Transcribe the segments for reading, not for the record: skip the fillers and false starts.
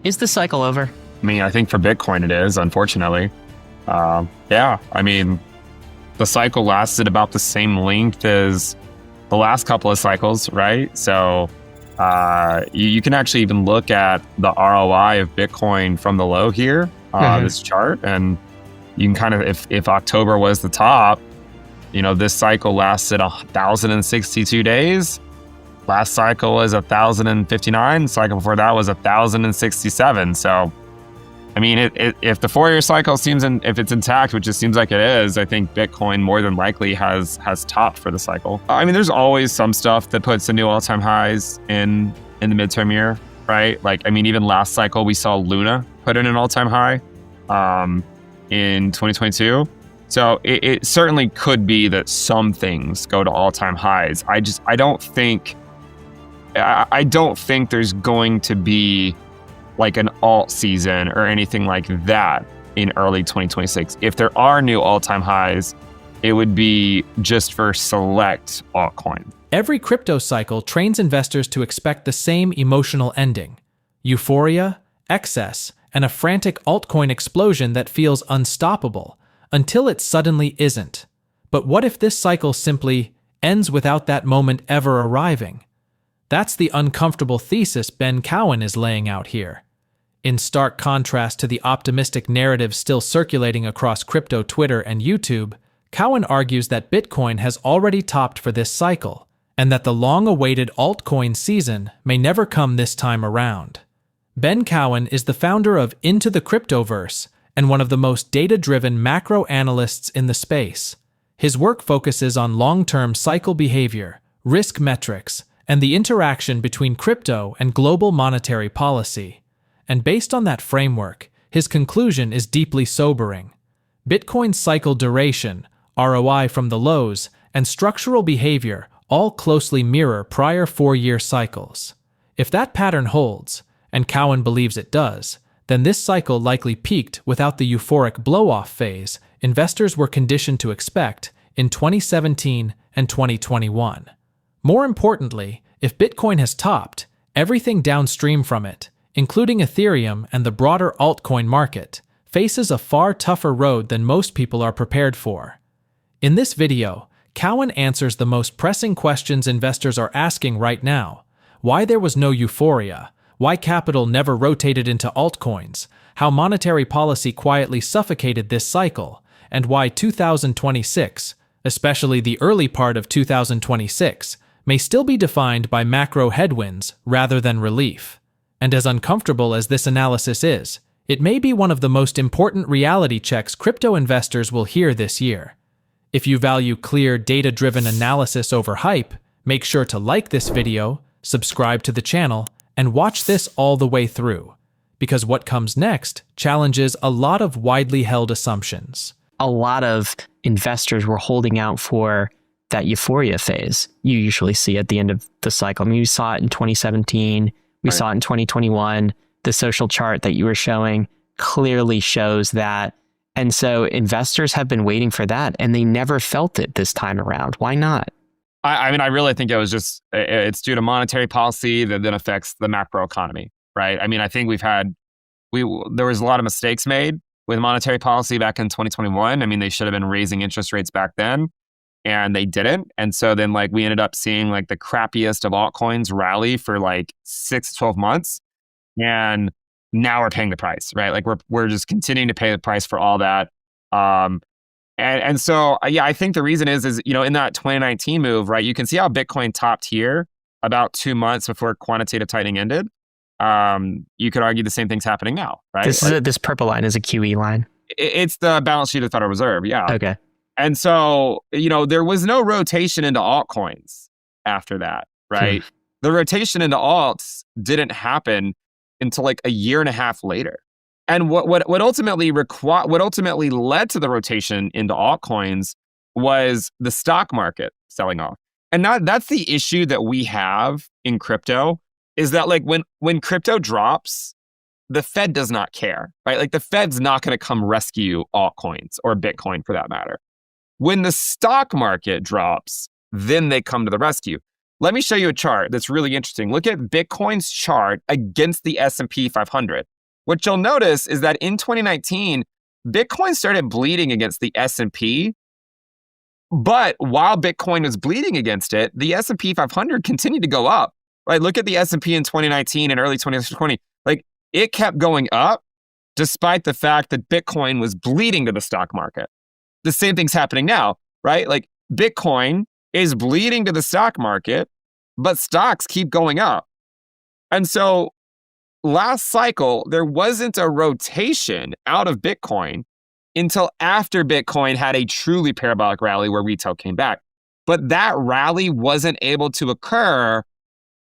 Is the cycle over? I mean, I think for Bitcoin it is, unfortunately. Yeah, I mean, the cycle lasted about the same length as the last couple of cycles, right? So you can actually even look at the ROI of Bitcoin from the low here, this chart, and you can kind of, if October was the top, this cycle lasted 1,062 days. Last cycle was 1,059. Cycle before that was 1,067. So, I mean, if the 4-year cycle if it's intact, which it seems like it is, I think Bitcoin more than likely has topped for the cycle. I mean, there's always some stuff that puts the new all-time highs in the midterm year, right? Like, I mean, even last cycle we saw Luna put in an all-time high in 2022. So it certainly could be that some things go to all-time highs. I don't think there's going to be like an alt season or anything like that in early 2026. If there are new all-time highs, it would be just for select altcoin. Every crypto cycle trains investors to expect the same emotional ending: euphoria, excess, and a frantic altcoin explosion that feels unstoppable, until it suddenly isn't. But what if this cycle simply ends without that moment ever arriving? That's the uncomfortable thesis Ben Cowen is laying out here. In stark contrast to the optimistic narrative still circulating across crypto Twitter and YouTube, Cowen argues that Bitcoin has already topped for this cycle, and that the long-awaited altcoin season may never come this time around. Ben Cowen is the founder of Into the Cryptoverse and one of the most data-driven macro analysts in the space. His work focuses on long-term cycle behavior, risk metrics, and the interaction between crypto and global monetary policy. And based on that framework, his conclusion is deeply sobering. Bitcoin's cycle duration, ROI from the lows, and structural behavior all closely mirror prior 4-year cycles. If that pattern holds, and Cowen believes it does, then this cycle likely peaked without the euphoric blow-off phase investors were conditioned to expect in 2017 and 2021. More importantly, if Bitcoin has topped, everything downstream from it, including Ethereum and the broader altcoin market, faces a far tougher road than most people are prepared for. In this video, Cowen answers the most pressing questions investors are asking right now: why there was no euphoria, why capital never rotated into altcoins, how monetary policy quietly suffocated this cycle, and why 2026, especially the early part of 2026, may still be defined by macro headwinds rather than relief. And as uncomfortable as this analysis is, it may be one of the most important reality checks crypto investors will hear this year. If you value clear, data-driven analysis over hype, make sure to like this video, subscribe to the channel, and watch this all the way through, because what comes next challenges a lot of widely held assumptions. A lot of investors were holding out for that euphoria phase you usually see at the end of the cycle. I mean, you saw it in 2017, we saw it in 2021. The social chart that you were showing clearly shows that. And so investors have been waiting for that, and they never felt it this time around. Why not? I mean, I really think it's due to monetary policy that then affects the macroeconomy, right? I mean, I think there was a lot of mistakes made with monetary policy back in 2021. I mean, they should have been raising interest rates back then, and they didn't. And so then we ended up seeing the crappiest of altcoins rally for 6 to 12 months. And now we're paying the price, right? We're just continuing to pay the price for all that. And so, yeah, I think the reason is in that 2019 move, right, you can see how Bitcoin topped here about 2 months before quantitative tightening ended. You could argue the same thing's happening now, right? This purple line is a QE line. It's the balance sheet of the Federal Reserve, yeah. Okay. And so, there was no rotation into altcoins after that, right? The rotation into alts didn't happen until a year and a half later. And what ultimately led to the rotation into altcoins was the stock market selling off. And that's the issue that we have in crypto, is that when crypto drops, the Fed does not care, right? The Fed's not going to come rescue altcoins or Bitcoin for that matter. When the stock market drops, then they come to the rescue. let me show you a chart that's really interesting. Look at Bitcoin's chart against the S&P 500. What you'll notice is that in 2019, Bitcoin started bleeding against the S&P, but while Bitcoin was bleeding against it, the S&P 500 continued to go up. Right? Look at the S&P in 2019 and early 2020. Like, it kept going up despite the fact that Bitcoin was bleeding to the stock market. The same thing's happening now, right? Like, Bitcoin is bleeding to the stock market, but stocks keep going up. And so last cycle, there wasn't a rotation out of Bitcoin until after Bitcoin had a truly parabolic rally where retail came back. But that rally wasn't able to occur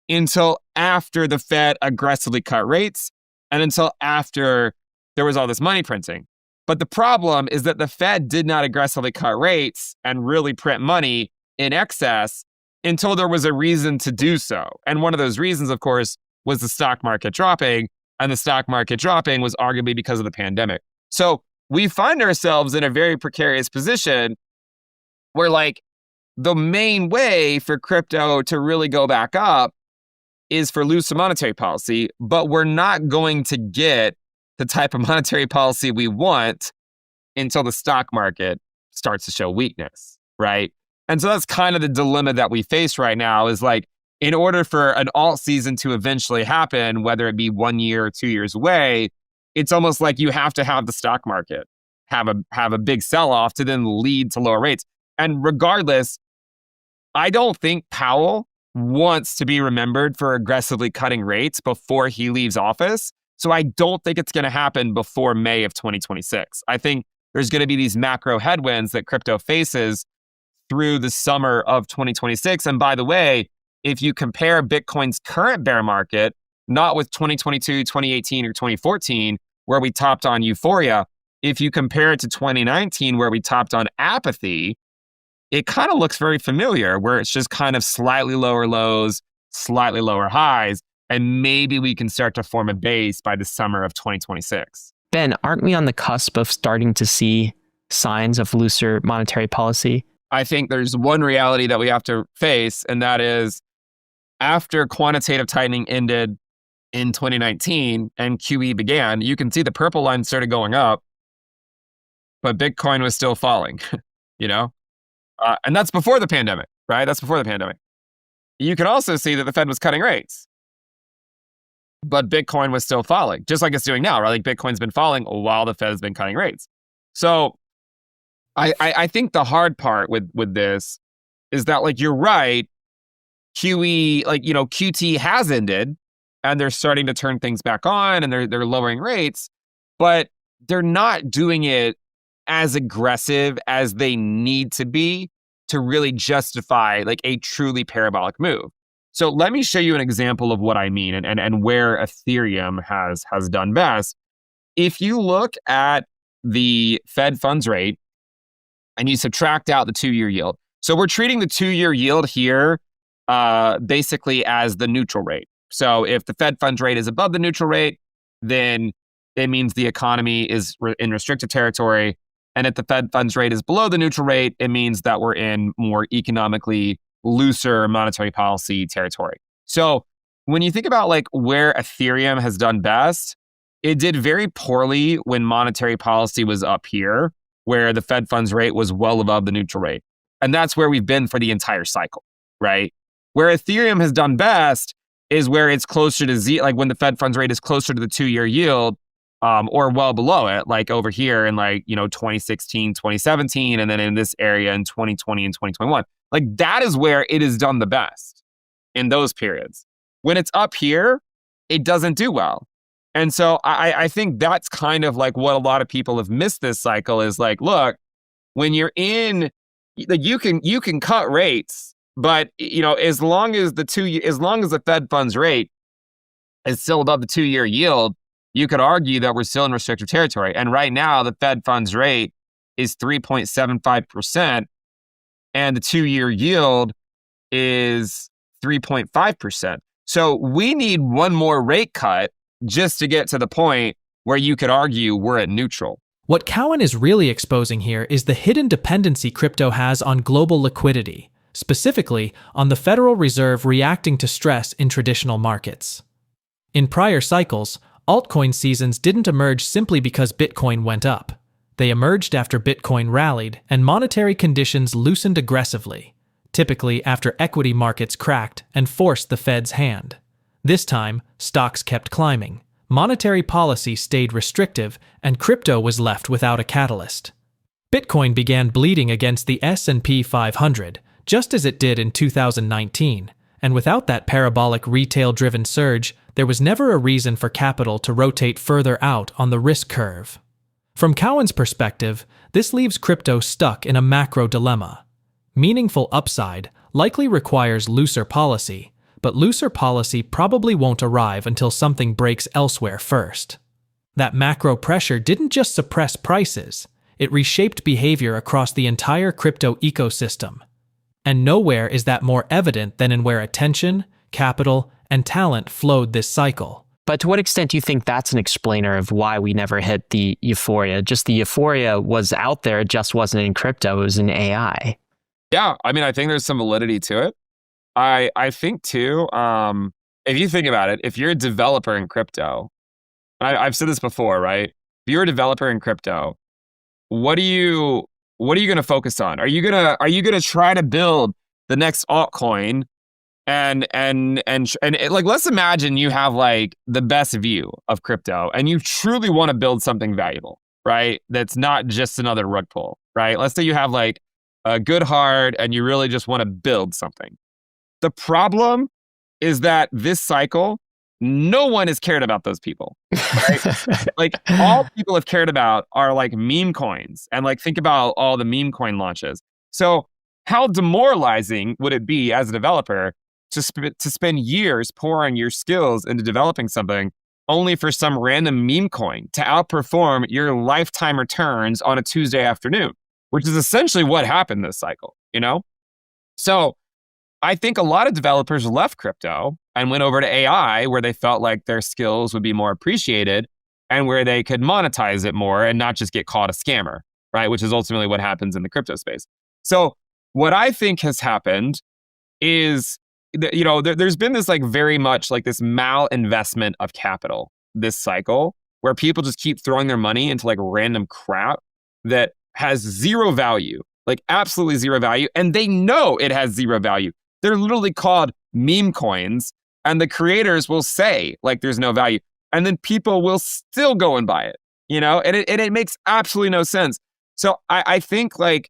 until after the Fed aggressively cut rates and until after there was all this money printing. But the problem is that the Fed did not aggressively cut rates and really print money in excess until there was a reason to do so. And one of those reasons, of course, was the stock market dropping. And the stock market dropping was arguably because of the pandemic. So we find ourselves in a very precarious position where, like, the main way for crypto to really go back up is for looser monetary policy, but we're not going to get the type of monetary policy we want until the stock market starts to show weakness, right? And so that's kind of the dilemma that we face right now is, like, in order for an alt season to eventually happen, whether it be 1 year or 2 years away, it's almost like you have to have the stock market have a big sell-off to then lead to lower rates. And regardless, I don't think Powell wants to be remembered for aggressively cutting rates before he leaves office. So I don't think it's going to happen before May of 2026. I think there's going to be these macro headwinds that crypto faces through the summer of 2026. And by the way, if you compare Bitcoin's current bear market, not with 2022, 2018, or 2014, where we topped on euphoria, if you compare it to 2019, where we topped on apathy, it kind of looks very familiar, where it's just kind of slightly lower lows, slightly lower highs, and maybe we can start to form a base by the summer of 2026. Ben, aren't we on the cusp of starting to see signs of looser monetary policy? I think there's one reality that we have to face, and that is after quantitative tightening ended in 2019 and QE began, you can see the purple line started going up, but Bitcoin was still falling, you know? And that's before the pandemic, right? That's before the pandemic. You can also see that the Fed was cutting rates, but Bitcoin was still falling, just like it's doing now, right? Like, Bitcoin's been falling while the Fed has been cutting rates. So I think the hard part with this is that, like, you're right, QE, like, you know, QT has ended and they're starting to turn things back on and they're lowering rates, but they're not doing it as aggressive as they need to be to really justify, like, a truly parabolic move. So let me show you an example of what I mean and where Ethereum has done best. If you look at the Fed funds rate and you subtract out the 2-year yield. So we're treating the 2-year yield here basically as the neutral rate. So if the Fed funds rate is above the neutral rate, then it means the economy is in restrictive territory. And if the Fed funds rate is below the neutral rate, it means that we're in more economically looser monetary policy territory. So when you think about, like, where Ethereum has done best, it did very poorly when monetary policy was up here, where the Fed funds rate was well above the neutral rate. And that's where we've been for the entire cycle, right? Where Ethereum has done best is where it's closer to Z, like when the Fed funds rate is closer to the 2-year yield, or well below it, like over here in, like, you know, 2016, 2017, and then in this area in 2020 and 2021. Like, that is where it has done the best in those periods. When it's up here, it doesn't do well. And so I think that's kind of like what a lot of people have missed this cycle is, like, look, when you're in, like, you can cut rates, but, you know, as long as the Fed funds rate is still above the 2-year yield, you could argue that we're still in restrictive territory. And right now, the Fed funds rate is 3.75%, and the 2-year yield is 3.5%. So we need one more rate cut just to get to the point where you could argue we're at neutral. What Cowen is really exposing here is the hidden dependency crypto has on global liquidity. specifically on the Federal Reserve reacting to stress in traditional markets. In prior cycles, altcoin seasons didn't emerge simply because Bitcoin went up. They emerged after Bitcoin rallied and monetary conditions loosened aggressively, typically after equity markets cracked and forced the Fed's hand. This time, stocks kept climbing, monetary policy stayed restrictive, and crypto was left without a catalyst. Bitcoin began bleeding against the S&P 500, just as it did in 2019, and without that parabolic retail-driven surge, there was never a reason for capital to rotate further out on the risk curve. From Cowen's perspective, this leaves crypto stuck in a macro dilemma. Meaningful upside likely requires looser policy, but looser policy probably won't arrive until something breaks elsewhere first. That macro pressure didn't just suppress prices, it reshaped behavior across the entire crypto ecosystem. And nowhere is that more evident than in where attention, capital, and talent flowed this cycle. But to what extent do you think that's an explainer of why we never hit the euphoria? Just the euphoria was out there, it just wasn't in crypto, it was in AI. Yeah, I mean, I think there's some validity to it. I think too, if you think about it, if you're a developer in crypto, I've said this before, right? If you're a developer in crypto, what are you going to focus on? Are you gonna try to build the next altcoin and like, let's imagine you have like the best view of crypto and you truly want to build something valuable, right? That's not just another rug pull, right? Let's say you have like a good heart and you really just want to build something. The problem is that this cycle, no one has cared about those people, right? Like, all people have cared about are like meme coins, and like, think about all the meme coin launches. So how demoralizing would it be as a developer to spend years pouring your skills into developing something only for some random meme coin to outperform your lifetime returns on a Tuesday afternoon, which is essentially what happened this cycle, you know? So I think a lot of developers left crypto and went over to AI, where they felt like their skills would be more appreciated and where they could monetize it more and not just get caught a scammer, right? Which is ultimately what happens in the crypto space. So what I think has happened is, you know, there's been this like very much like this malinvestment of capital this cycle, where people just keep throwing their money into like random crap that has zero value, like absolutely zero value. And they know it has zero value. They're literally called meme coins, and the creators will say like there's no value, and then people will still go and buy it, you know, and it makes absolutely no sense. So I think like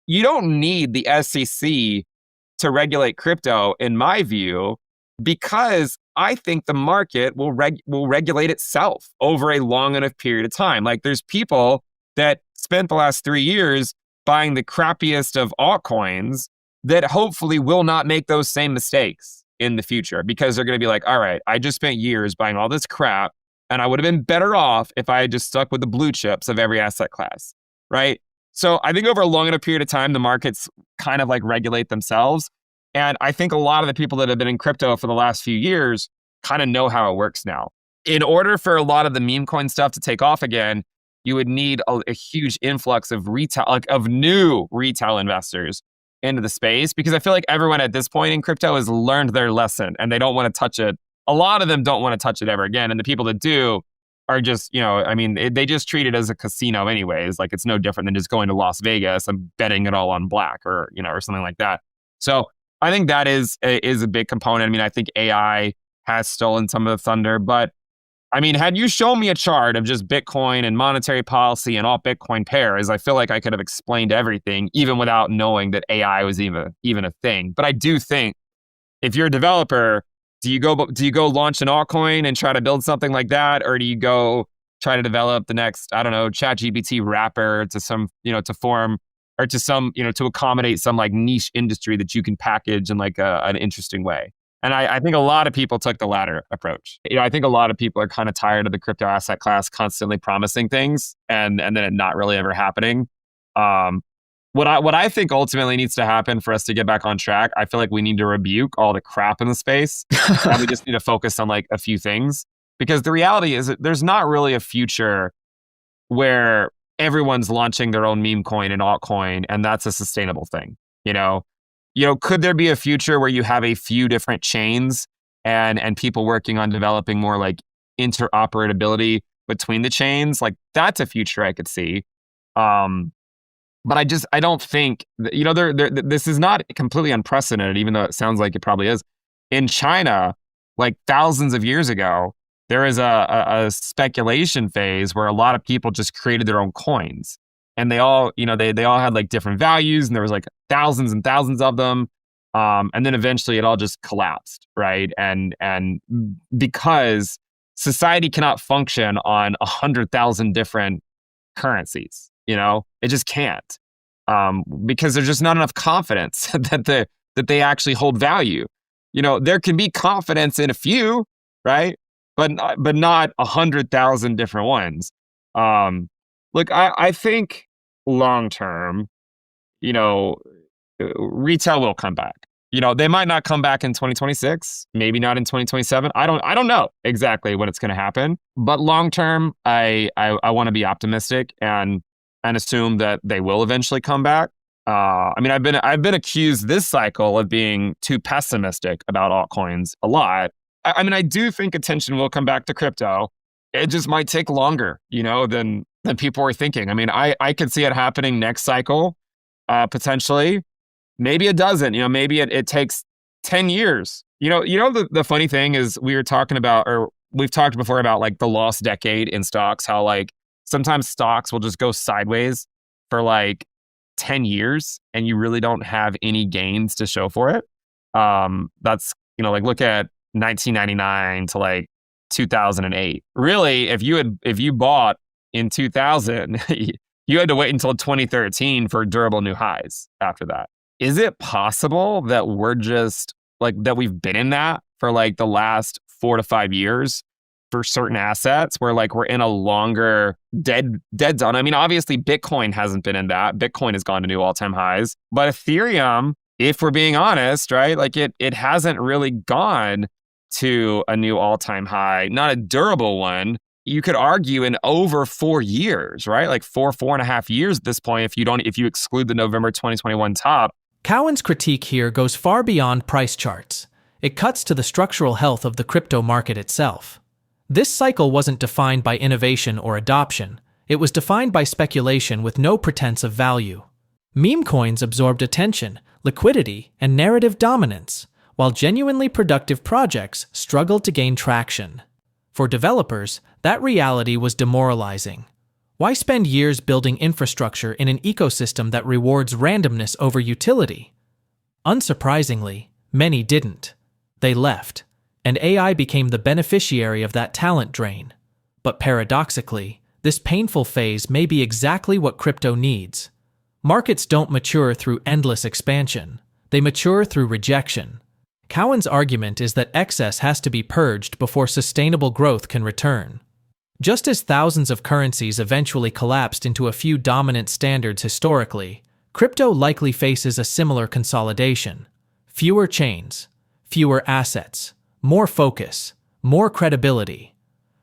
you don't need the SEC to regulate crypto, in my view, because I think the market will regulate itself over a long enough period of time. Like, there's people that spent the last 3 years buying the crappiest of altcoins that hopefully will not make those same mistakes in the future, because they're going to be like, all right, I just spent years buying all this crap, and I would have been better off if I had just stuck with the blue chips of every asset class, right? So I think over a long enough period of time, the markets kind of like regulate themselves. And I think a lot of the people that have been in crypto for the last few years kind of know how it works now. In order for a lot of the meme coin stuff to take off again, you would need a huge influx of retail, like of new retail investors into the space, because I feel like everyone at this point in crypto has learned their lesson and they don't want to touch it. A lot of them don't want to touch it ever again. And the people that do are just, you know, I mean, they just treat it as a casino anyways. Like, it's no different than just going to Las Vegas and betting it all on black, or, you know, or something like that. So I think that is a big component. I mean, I think AI has stolen some of the thunder, but I mean, had you shown me a chart of just Bitcoin and monetary policy and all Bitcoin pairs, I feel like I could have explained everything, even without knowing that AI was even a thing. But I do think if you're a developer, do you go launch an altcoin and try to build something like that, or do you go try to develop the next, I don't know, ChatGPT wrapper to some, you know, to form, or to some, you know, to accommodate some like niche industry that you can package in like an interesting way? And I think a lot of people took the latter approach. You know, I think a lot of people are kind of tired of the crypto asset class constantly promising things and then it not really ever happening. What I think ultimately needs to happen for us to get back on track, I feel like we need to rebuke all the crap in the space. And we just need to focus on like a few things, because the reality is that there's not really a future where everyone's launching their own meme coin and altcoin, and that's a sustainable thing. You know, could there be a future where you have a few different chains and people working on developing more like interoperability between the chains? Like that's a future I could see. But I don't think, this is not completely unprecedented, even though it sounds like it probably is. In China, like thousands of years ago, there is a speculation phase where a lot of people just created their own coins. And they all, they all had like different values, and there was like thousands and thousands of them. And then eventually it all just collapsed, right? And because society cannot function on 100,000 different currencies, it just can't, because there's just not enough confidence that they actually hold value. There can be confidence in a few, right? But not 100,000 different ones. Look, I think long term, retail will come back. They might not come back in 2026, maybe not in 2027. I don't know exactly when it's going to happen. But long term, I want to be optimistic and assume that they will eventually come back. I've been accused this cycle of being too pessimistic about altcoins a lot. I do think attention will come back to crypto. It just might take longer, than people were thinking. I could see it happening next cycle, potentially. Maybe it doesn't. Maybe it takes 10 years. The funny thing is we were talking about, or we've talked before about like the lost decade in stocks, how like sometimes stocks will just go sideways for like 10 years and you really don't have any gains to show for it. That's, like look at 1999 to like 2008. Really, if you bought in 2000, you had to wait until 2013 for durable new highs after that. Is it possible that we're just like that we've been in that for like the last 4 to 5 years for certain assets where like we're in a longer dead zone? Obviously Bitcoin hasn't been in that. Bitcoin has gone to new all-time highs, but Ethereum, if we're being honest, right? Like it hasn't really gone to a new all-time high, not a durable one. You could argue in over 4 years, right? Like 4.5 years at this point, if you exclude the November 2021 top. Cowen's critique here goes far beyond price charts. It cuts to the structural health of the crypto market itself. This cycle wasn't defined by innovation or adoption. It was defined by speculation with no pretense of value. Meme coins absorbed attention, liquidity, and narrative dominance, while genuinely productive projects struggled to gain traction. For developers, that reality was demoralizing. Why spend years building infrastructure in an ecosystem that rewards randomness over utility? Unsurprisingly, many didn't. They left, and AI became the beneficiary of that talent drain. But paradoxically, this painful phase may be exactly what crypto needs. Markets don't mature through endless expansion. They mature through rejection. Cowen's argument is that excess has to be purged before sustainable growth can return. Just as thousands of currencies eventually collapsed into a few dominant standards historically, crypto likely faces a similar consolidation. Fewer chains, fewer assets, more focus, more credibility.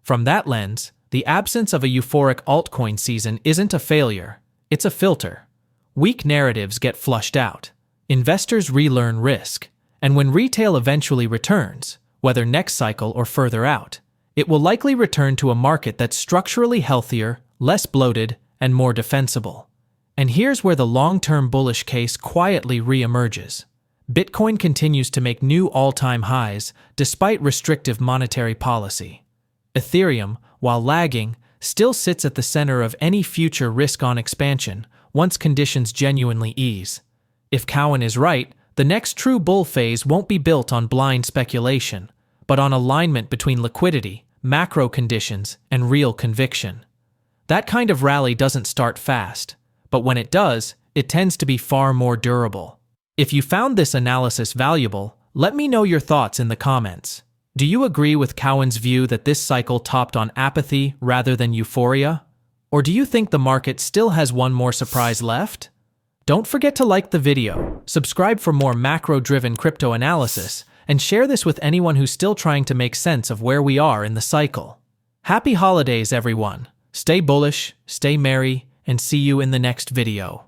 From that lens, the absence of a euphoric altcoin season isn't a failure, it's a filter. Weak narratives get flushed out. Investors relearn risk. And when retail eventually returns, whether next cycle or further out, it will likely return to a market that's structurally healthier, less bloated, and more defensible. And here's where the long-term bullish case quietly re-emerges. Bitcoin continues to make new all-time highs despite restrictive monetary policy. Ethereum, while lagging, still sits at the center of any future risk-on expansion once conditions genuinely ease. If Cowen is right, the next true bull phase won't be built on blind speculation, but on alignment between liquidity, macro conditions, and real conviction. That kind of rally doesn't start fast, but when it does, it tends to be far more durable. If you found this analysis valuable, let me know your thoughts in the comments. Do you agree with Cowen's view that this cycle topped on apathy rather than euphoria? Or do you think the market still has one more surprise left? Don't forget to like the video, subscribe for more macro-driven crypto analysis, and share this with anyone who's still trying to make sense of where we are in the cycle. Happy holidays, everyone. Stay bullish, stay merry, and see you in the next video.